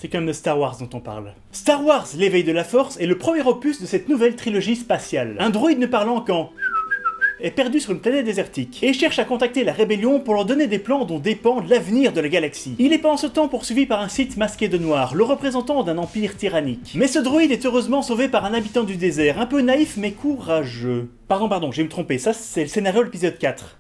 c'est quand même de Star Wars dont on parle. Star Wars, l'éveil de la Force est le premier opus de cette nouvelle trilogie spatiale. Un droïde ne parlant qu'en est perdu sur une planète désertique, et cherche à contacter la rébellion pour leur donner des plans dont dépend l'avenir de la galaxie. Il est pendant ce temps poursuivi par un Sith masqué de noir, le représentant d'un empire tyrannique. Mais ce droïde est heureusement sauvé par un habitant du désert, un peu naïf mais courageux. Pardon, j'ai me trompé, ça c'est le scénario de l'épisode 4.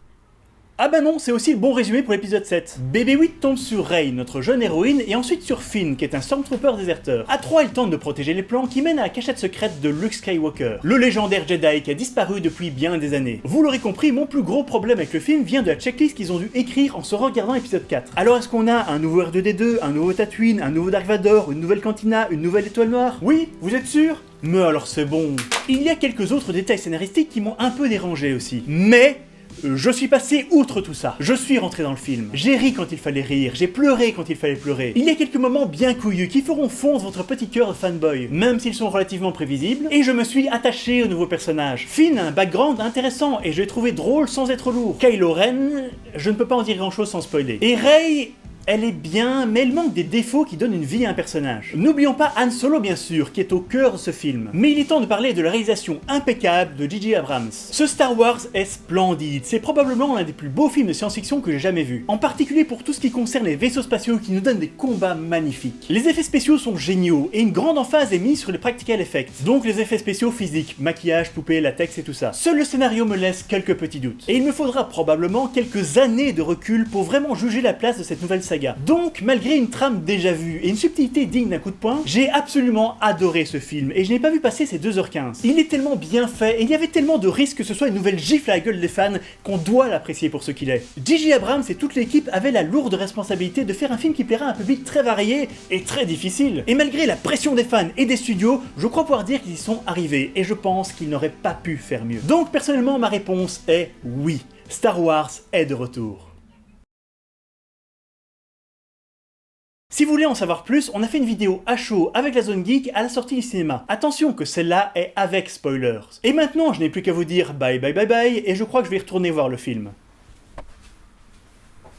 Ah bah non, c'est aussi le bon résumé pour l'épisode 7. BB-8 tombe sur Rey, notre jeune héroïne, et ensuite sur Finn, qui est un Stormtrooper déserteur. À 3, ils tentent de protéger les plans qui mènent à la cachette secrète de Luke Skywalker, le légendaire Jedi qui a disparu depuis bien des années. Vous l'aurez compris, mon plus gros problème avec le film vient de la checklist qu'ils ont dû écrire en se regardant l'épisode 4. Alors est-ce qu'on a un nouveau R2-D2, un nouveau Tatooine, un nouveau Dark Vador, une nouvelle Cantina, une nouvelle étoile noire? Oui, vous êtes sûr? Mais alors c'est bon. Il y a quelques autres détails scénaristiques qui m'ont un peu dérangé aussi. Mais je suis passé outre tout ça. Je suis rentré dans le film. J'ai ri quand il fallait rire, j'ai pleuré quand il fallait pleurer. Il y a quelques moments bien couillus qui feront fondre votre petit cœur de fanboy, même s'ils sont relativement prévisibles, et je me suis attaché au nouveau personnage. Finn a un background intéressant et je l'ai trouvé drôle sans être lourd. Kylo Ren, je ne peux pas en dire grand chose sans spoiler. Et Rey, elle est bien, mais elle manque des défauts qui donnent une vie à un personnage. N'oublions pas Han Solo bien sûr, qui est au cœur de ce film. Mais il est temps de parler de la réalisation impeccable de J.J. Abrams. Ce Star Wars est splendide, c'est probablement l'un des plus beaux films de science-fiction que j'ai jamais vu. En particulier pour tout ce qui concerne les vaisseaux spatiaux qui nous donnent des combats magnifiques. Les effets spéciaux sont géniaux, et une grande emphase est mise sur les practical effects. Donc les effets spéciaux physiques, maquillage, poupées, latex et tout ça. Seul le scénario me laisse quelques petits doutes. Et il me faudra probablement quelques années de recul pour vraiment juger la place de cette nouvelle saga. Donc, malgré une trame déjà vue et une subtilité digne d'un coup de poing, j'ai absolument adoré ce film et je n'ai pas vu passer ces 2h15. Il est tellement bien fait et il y avait tellement de risques que ce soit une nouvelle gifle à la gueule des fans qu'on doit l'apprécier pour ce qu'il est. J.J. Abrams et toute l'équipe avaient la lourde responsabilité de faire un film qui plaira à un public très varié et très difficile. Et malgré la pression des fans et des studios, je crois pouvoir dire qu'ils y sont arrivés et je pense qu'ils n'auraient pas pu faire mieux. Donc personnellement, ma réponse est oui. Star Wars est de retour. Si vous voulez en savoir plus, on a fait une vidéo à chaud avec la Zone Geek à la sortie du cinéma. Attention que celle-là est avec spoilers. Et maintenant, je n'ai plus qu'à vous dire bye bye bye bye, et je crois que je vais retourner voir le film.